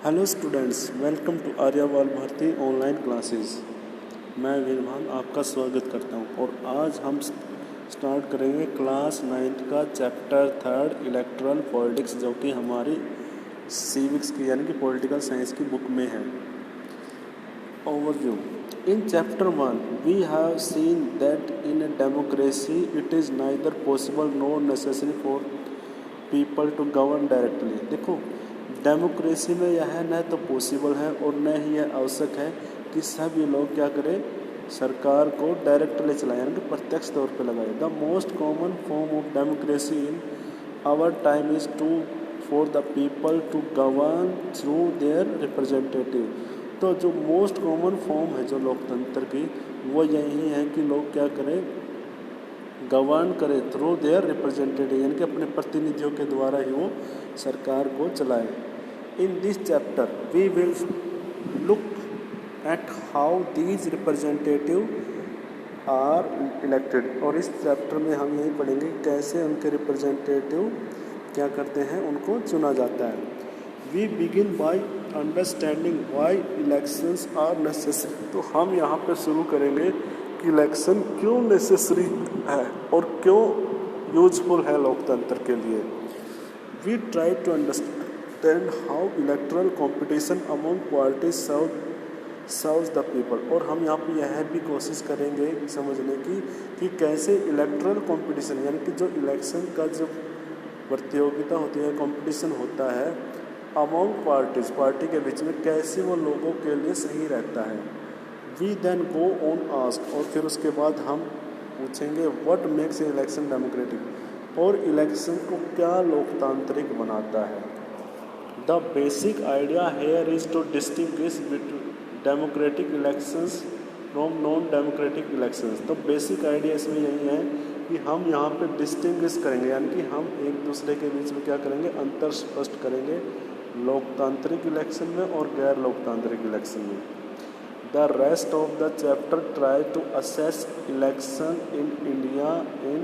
Hello students, welcome to Aryawal Bharti online classes. मैं वीरभान आपका स्वागत करता हूं और आज हम स्टार्ट करेंगे क्लास 9th का चैप्टर 3 इलेक्टोरल पॉलिटिक्स, जो कि हमारी सिविक्स की यानी कि पॉलिटिकल साइंस की बुक में है। Overview. In chapter 1 we have seen that in a democracy it is neither possible nor necessary for people to govern directly. देखो, डेमोक्रेसी में यह न तो पॉसिबल है और न ही यह आवश्यक है कि सभी लोग क्या करें, सरकार को डायरेक्टली चलाएं यानी कि प्रत्यक्ष तौर पर लगाए। The most common form of democracy in our time is to for the people to govern through their representative. तो जो मोस्ट कॉमन फॉर्म है जो लोकतंत्र की, वो यही है कि लोग क्या करें, गवर्न करे थ्रू देयर रिप्रेजेंटेटिव यानी कि अपने प्रतिनिधियों के द्वारा ही वो सरकार को चलाए। In this chapter we will look at how these representatives are elected. और इस चैप्टर में हम यही पढ़ेंगे कैसे उनके रिप्रेजेंटेटिव क्या करते हैं, उनको चुना जाता है। We begin by understanding why elections are necessary. तो हम यहाँ पे शुरू करेंगे कि इलेक्शन क्यों नेसेसरी है और क्यों यूजफुल है लोकतंत्र के लिए। We try to understand how electoral competition among parties serves the people. और हम यहाँ पे यह भी कोशिश करेंगे समझने की कि कैसे इलेक्टोरल कंपटीशन यानी कि जो इलेक्शन का जो प्रतियोगिता होती है, कंपटीशन होता है अमंग पार्टीज, पार्टी के बीच में, कैसे वो लोगों के लिए सही रहता है। We then go on ask, और फिर उसके बाद हम पूछेंगे what makes a election democratic, और इलेक्शन को क्या लोकतांत्रिक बनाता है। The basic idea here is to distinguish between democratic elections from non democratic elections. तो बेसिक आइडिया इसमें यही है कि हम यहाँ पे डिस्टिंग्विश करेंगे यानी कि हम एक दूसरे के बीच में क्या करेंगे, अंतर स्पष्ट करेंगे लोकतांत्रिक इलेक्शन में और गैर लोकतांत्रिक इलेक्शन में। The rest of the chapter try to assess election in India in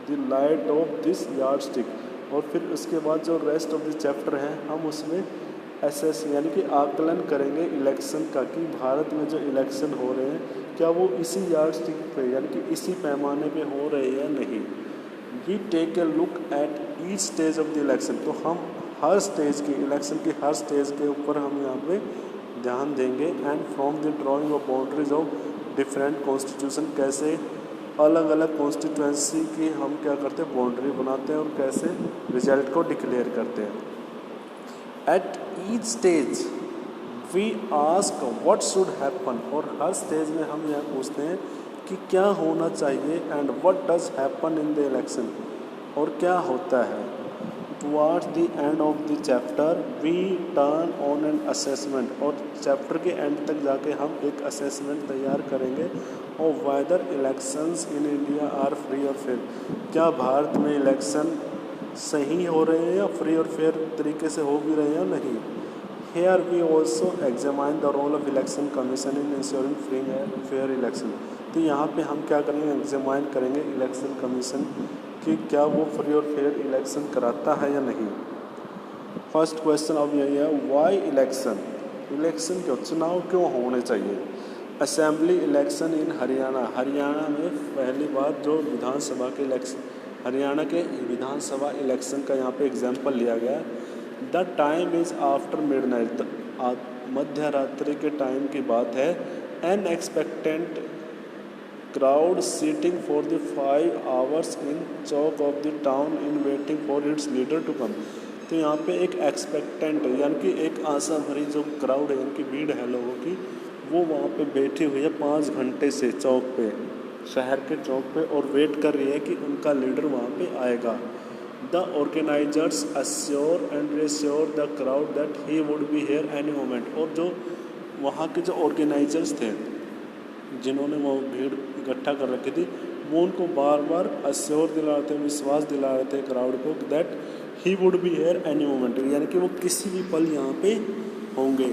the light of this yardstick। और फिर उसके बाद जो रेस्ट ऑफ द चैप्टर है हम उसमें एसेस यानी कि आकलन करेंगे इलेक्शन का, कि भारत में जो इलेक्शन हो रहे हैं क्या वो इसी यार्डस्टिक पे यानी कि इसी पैमाने पे हो रहे हैं या नहीं। We take a look at each stage of the election. तो हम हर स्टेज की, इलेक्शन की हर स्टेज के ऊपर हम यहाँ पे ध्यान देंगे। And from the drying of boundaries of different constitution, कैसे अलग अलग कॉन्स्टिट्यूंसी की हम क्या करते हैं, बाउंड्री बनाते हैं और कैसे रिजल्ट को डिक्लेयर करते हैं। At each stage we ask what should happen, और हर स्टेज में हम यह पूछते हैं कि क्या होना चाहिए। And what does happen in the election, और क्या होता है। Towards the end of the chapter we turn on an assessment, और चैप्टर के एंड तक जाके हम एक असेसमेंट तैयार करेंगे और whether elections in India are free और फेयर। क्या भारत में इलेक्शन सही हो रहे हैं या फ्री और फेयर तरीके से हो भी रहे हैं या नहीं। Here we also examine the role of election commission in ensuring free and fair election. तो यहाँ पे हम क्या करेंगे, एग्जामाइन करेंगे इलेक्शन कमीशन कि क्या वो फ्री और फेयर इलेक्शन कराता है या नहीं। फर्स्ट क्वेश्चन अब यही है, वाई इलेक्शन, इलेक्शन क्यों, चुनाव क्यों होने चाहिए। Assembly election in Haryana, Haryana में पहली बार जो विधानसभा के इलेक्शन, हरियाणा के विधानसभा इलेक्शन का यहाँ पे एग्जाम्पल लिया गया। The time is after midnight, मध्य रात्रि के टाइम की बात है। An expectant crowd sitting for the 5 hours in chowk of the town in waiting for its leader to come. तो यहाँ पे एक एक्सपेक्टेंट यानी कि एक आशा भरी जो क्राउड है, उनकी भीड़ है लोगों की, वो वहाँ पे बैठी हुई है 5 घंटे से चौक पे, शहर के चौक पे, और वेट कर रही है कि उनका लीडर वहाँ पे आएगा। The organisers assure and reassure the crowd that he would be here any moment. और जो वहाँ के जो ऑर्गेनाइजर्स थे जिन्होंने वो भीड़ इकट्ठा कर रखी थी, वो उनको बार बार अश्योर दिला रहे थे, विश्वास दिला रहे थे क्राउड को that he would be here any moment, यानी कि वो किसी भी पल यहाँ पे होंगे।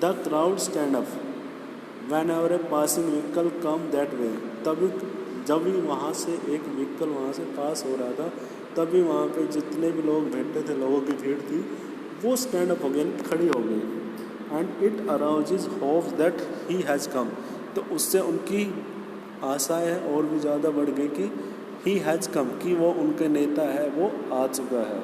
The crowd stand up van ever a passing vehicle come that way. तभी जब भी वहाँ से एक व्हीकल वहाँ से पास हो रहा था, तभी वहाँ पे जितने भी लोग बैठे थे, लोगों की भीड़ थी, वो स्टैंड अप हो गई, खड़ी हो गई। And it arouses hopes that he has come, तो उससे उनकी आशाएं और भी ज़्यादा बढ़ गई कि ही हैज़ कम, कि वो उनके नेता है वो आ चुका है।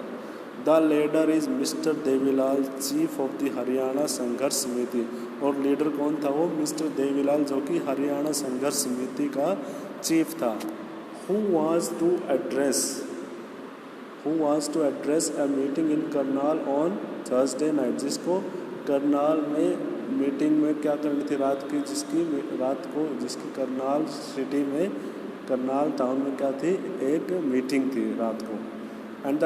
The leader is mister Devilal, chief of the Haryana संघर्ष समिति। और लीडर कौन था? वो मिस्टर देवीलाल, जो कि हरियाणा संघर्ष समिति का चीफ था। Who was to address a meeting in Karnal on Thursday night, जिसको करनाल में मीटिंग में क्या करनी थी रात को, जिसकी करनाल सिटी में, करनाल टाउन में क्या थी, एक मीटिंग थी रात को। And the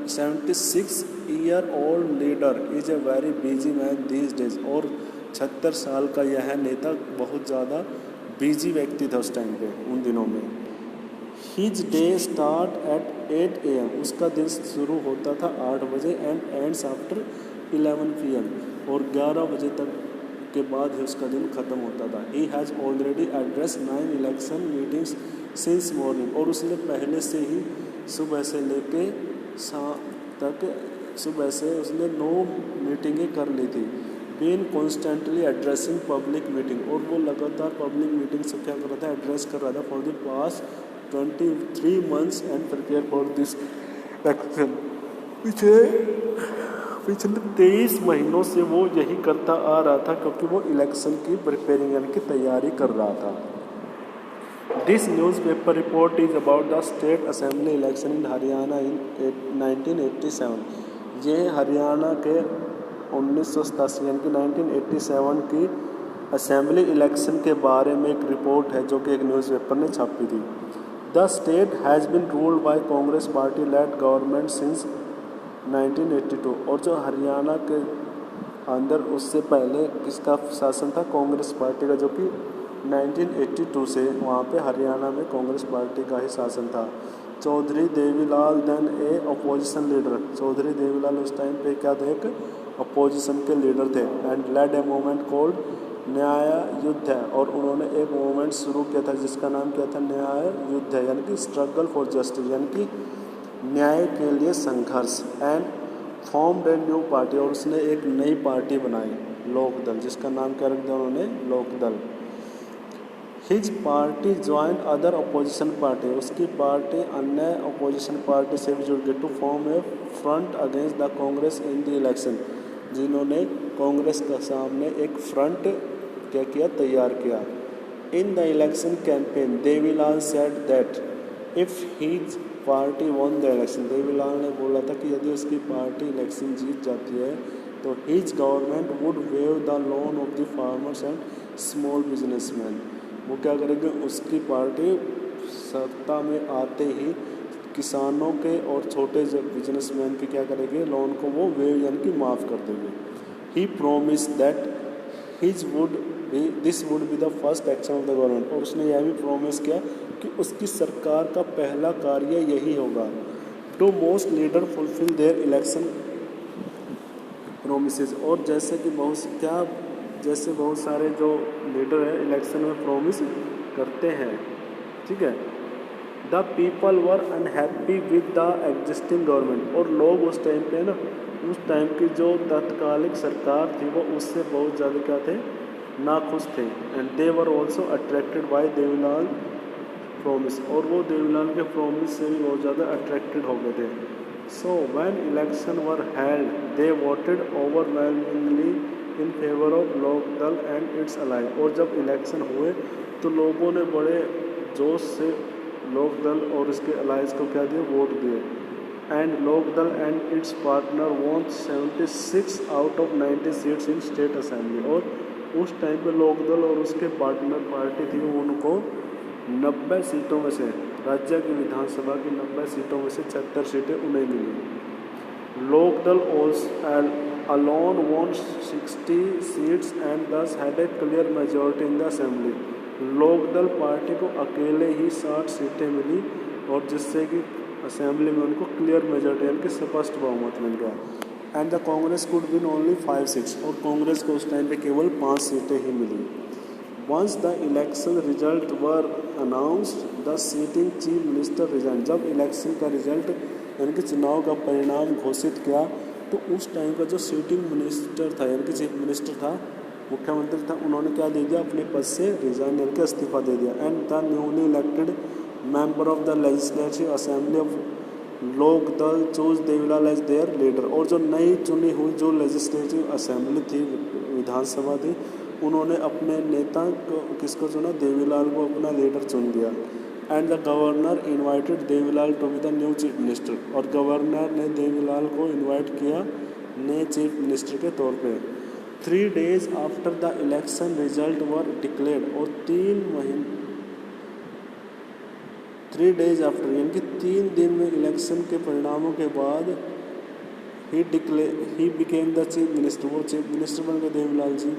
76-year-old leader is a very busy man these days, और 76 साल का यह नेता बहुत ज़्यादा बिजी व्यक्ति था उस टाइम पे, उन दिनों में। His day start at 8 AM, उसका दिन शुरू होता था 8 बजे, एंड एंड्स आफ्टर 11 PM, और 11 बजे तक के बाद ही उसका दिन ख़त्म होता था। He has already address 9 election meetings since morning, और उसने पहले से ही सुबह से लेके शाम तक, सुबह से उसने 9 मीटिंगें कर ली थी। Been constantly addressing public meeting, और वो लगातार पब्लिक मीटिंग से क्या कर रहा था, एड्रेस कर रहा था for the past 23 months and prepare for this election. पिछले 23 महीनों से वो यही करता आ रहा था, क्योंकि वो इलेक्शन की प्रिपेयरिंग यानी कि तैयारी कर रहा था। This newspaper report is about the state assembly election in Haryana in 1987। ये हरियाणा के 1987 यानी कि 1987 की असेंबली इलेक्शन के बारे में एक रिपोर्ट है, जो कि एक न्यूज़पेपर ने छापी थी। The state has been ruled by Congress party lead government since 1982, और जो हरियाणा के अंदर उससे पहले किसका शासन था, कांग्रेस पार्टी का, जो कि 1982 से वहाँ पे हरियाणा में कांग्रेस पार्टी का ही शासन था। चौधरी देवीलाल देन ए अपोजिशन लीडर, चौधरी देवीलाल उस टाइम पे क्या थे, एक अपोजिशन के लीडर थे। And led a movement called Nyaya Yudh है, और उन्होंने एक मूवमेंट शुरू किया था जिसका नाम क्या था, न्याय युद्ध है, यानी कि स्ट्रगल फॉर जस्टिस, यानी कि न्याय के लिए संघर्ष। And formed a new party, और उसने एक नई पार्टी बनाई, लोकदल, जिसका नाम क्या रख दिया उन्होंने, Lokdal. His party join other opposition party, उसकी पार्टी अन्य अपोजिशन पार्टी से भी जुड़ गई to form a front against the Congress in the election, जिन्होंने कांग्रेस का सामने एक फ्रंट क्या किया, तैयार किया। इन the election campaign Devilal said that if his party one the election, Devilal ने बोला था कि यदि उसकी पार्टी इलेक्शन जीत जाती है तो his government would wave the loan of the farmers and small businessman, वो क्या करेंगे, उसकी पार्टी सत्ता में आते ही किसानों के और छोटे बिजनेसमैन के क्या करेंगे, लोन को वो वेव यानी कि माफ़ कर देंगे। He promise that this would be the first action of the government, और उसने यह भी प्रोमिस किया कि उसकी सरकार का पहला कार्य यही होगा। To most leader fulfil their election promises, और जैसे कि बहुत सारे जो लीडर हैं इलेक्शन में प्रोमिस करते हैं, ठीक है। The people were unhappy with the existing government, और लोग उस टाइम पे ना, उस टाइम की जो तत्कालिक सरकार थी वो उससे बहुत ज़्यादा क्या थे, नाखुश थे। And they were also attracted by Devilal promise, और वो देवीलाल के प्रोमिस से भी बहुत ज़्यादा अट्रैक्टेड हो गए थे। So when election were held they voted overwhelmingly in favour of Lokdal and its ally, और जब इलेक्शन हुए तो लोगों ने बड़े जोश से लोकदल और इसके अलाइज को क्या दिए, वोट दिए। And Lokdal and its partner won 76 out of 90 seats in state assembly, और उस टाइम पे लोकदल और उसके पार्टनर पार्टी थी उनको 90 सीटों में से, राज्य की विधानसभा की 90 सीटों में से 76 सीटें उन्हें मिली। Lokdal alone won 60 seats and thus had a clear majority in the assembly. Lokdal party को अकेले ही 60 सीटें मिली, और जिससे कि असेंबली में उनको क्लियर मेजॉरिटी यानी कि स्पष्ट बहुमत मिल गया। And the Congress could win only 5 seats, और कांग्रेस को उस टाइम पे केवल 5 सीटें ही मिली। Once the election result were announced the sitting chief minister resign, जब इलेक्शन का रिजल्ट यानी कि चुनाव का परिणाम घोषित किया तो उस टाइम का जो सीटिंग मिनिस्टर था यानी कि चीफ मिनिस्टर था, मुख्यमंत्री था, उन्होंने क्या दे दिया, अपने पद से रिजाइन यानी कि इस्तीफा दे दिया। And the newly elected member of the legislative assembly of Lok Dal choose Devi Lal as their leader. और जो नई चुनी हुई जो लेजिस्लेटिव असेंबली थी, विधानसभा थी, उन्होंने अपने नेता को किसको चुना, देवीलाल को अपना लीडर चुन दिया। And the governor invited Devi Lal to be the new chief minister. और गवर्नर ने देवीलाल को इनवाइट किया नए चीफ मिनिस्टर के तौर पे। 3 days after the election result were declared. और 3 days आफ्टर यानी कि 3 दिन में इलेक्शन के परिणामों के बाद ही बिकेम द चीफ मिनिस्टर। वो चीफ मिनिस्टर बन गए Devilal ji.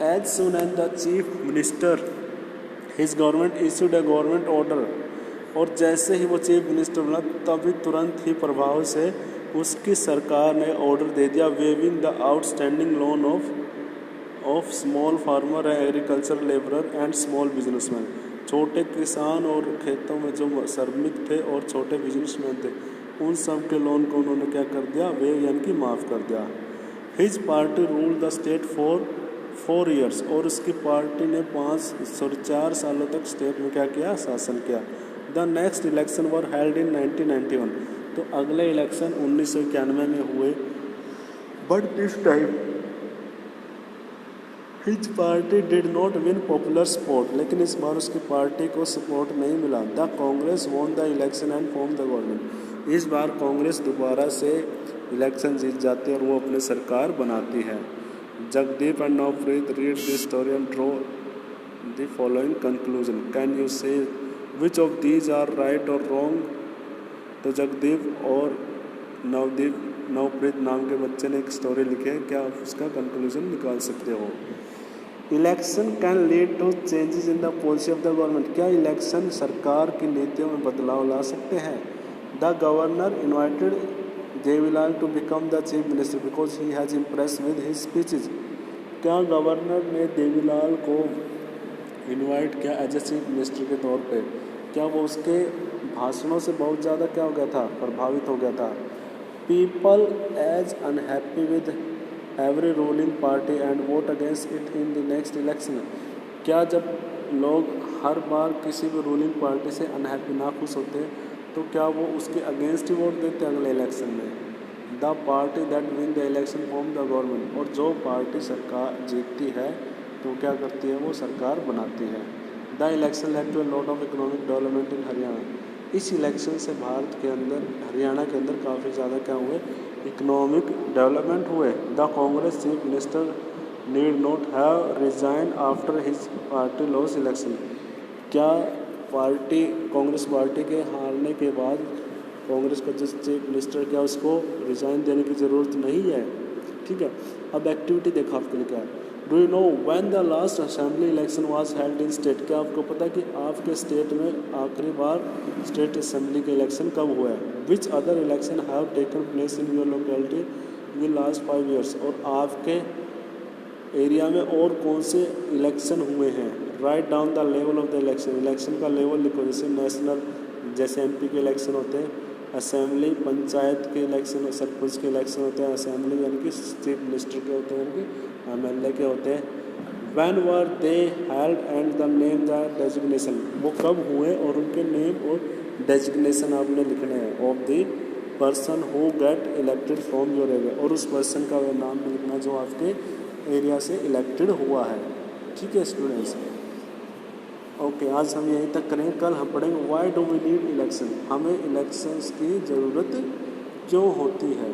As soon as the chief minister his government issued a government order. और जैसे ही वो चीफ मिनिस्टर बना तभी तुरंत ही प्रभाव से उसकी सरकार ने ऑर्डर दे दिया, waiving the outstanding loan of small farmer agriculture labourer and small businessman. छोटे किसान और खेतों में जो श्रमिक थे और छोटे बिजनेसमैन थे, उन सब के लोन को उन्होंने क्या कर दिया, वे यानी कि माफ़ कर दिया। His party rule the state for 4 years। और उसकी पार्टी ने 4 सालों तक स्टेट में क्या किया, शासन किया। The next election were held in 1991। तो अगले इलेक्शन 1991 में हुए। But this time his party did not win popular support. लेकिन इस बार उसकी पार्टी को सपोर्ट नहीं मिला। The Congress won the election and form the government. इस बार कांग्रेस दोबारा से इलेक्शन जीत जाती है और वो अपनी सरकार बनाती है। Jagdeep and Navpreet read this story and draw the following conclusion. Can you say which of these are right और रॉन्ग। तो जगदीप और नवप्रीत नाम के बच्चे ने एक स्टोरी लिखी है, क्या आप उसका कंक्लूजन निकाल सकते हो। Election can lead to changes in the policy of the government. क्या इलेक्शन सरकार की नीतियों में बदलाव ला सकते हैं। The governor invited Devi Lal to become the chief minister because he has impress with his speeches. क्या गवर्नर ने देवीलाल को इनवाइट किया एज ए चीफ मिनिस्टर के तौर पे, क्या वो उसके भाषणों से बहुत ज़्यादा क्या हो गया था, प्रभावित हो गया था। People as unhappy with every ruling party and vote against it in the next election. क्या जब लोग हर बार किसी भी रूलिंग पार्टी से अनहैप्पी ना खुश होते तो क्या वो उसके अगेंस्ट ही वोट देते अगले इलेक्शन में। The party that win the election form the government. और जो पार्टी सरकार जीतती है तो क्या करती है, वो सरकार बनाती है। The election led to a lot of economic development in Haryana. इस इलेक्शन से भारत के अंदर, हरियाणा के अंदर काफ़ी ज़्यादा क्या हुए, इकोनॉमिक डेवलपमेंट हुए। The Congress chief minister need not have resign after his party loss election. क्या पार्टी, कांग्रेस पार्टी के हारने के बाद कांग्रेस का जो चीफ मिनिस्टर, क्या उसको रिजाइन देने की ज़रूरत नहीं है। ठीक है, अब एक्टिविटी देखा आपके लिए क्या है। Do you know when the last assembly election was held in state. क्या आपको पता है कि आपके स्टेट में आखिरी बार स्टेट असेंबली के इलेक्शन कब हुआ है। Which other election have taken place in your locality in last 5 years। और आपके एरिया में और कौन से इलेक्शन हुए हैं। Write down the level of the election. Election का लेवल लिखो, जैसे नेशनल, जैसे एमपी के इलेक्शन होते हैं, असेंबली, पंचायत के इलेक्शन, सरपंच के इलेक्शन होते हैं, असेंबली यानी कि चीफ मिनिस्टर के होते हैं, यानी कि एमएलए के होते हैं। When were they held and the name the designation. वो कब हुए और उनके नेम और डेजिग्नेशन आपने लिखने हैं। Of the person who get elected from your area. और उस पर्सन का वह नाम लिखना जो आपके एरिया से इलेक्टेड हुआ है। ठीक है स्टूडेंट्स, ओके, आज हम यहीं तक करेंगे। कल हम पढ़ेंगे why do we need election. हमें इलेक्शंस की ज़रूरत क्यों होती है।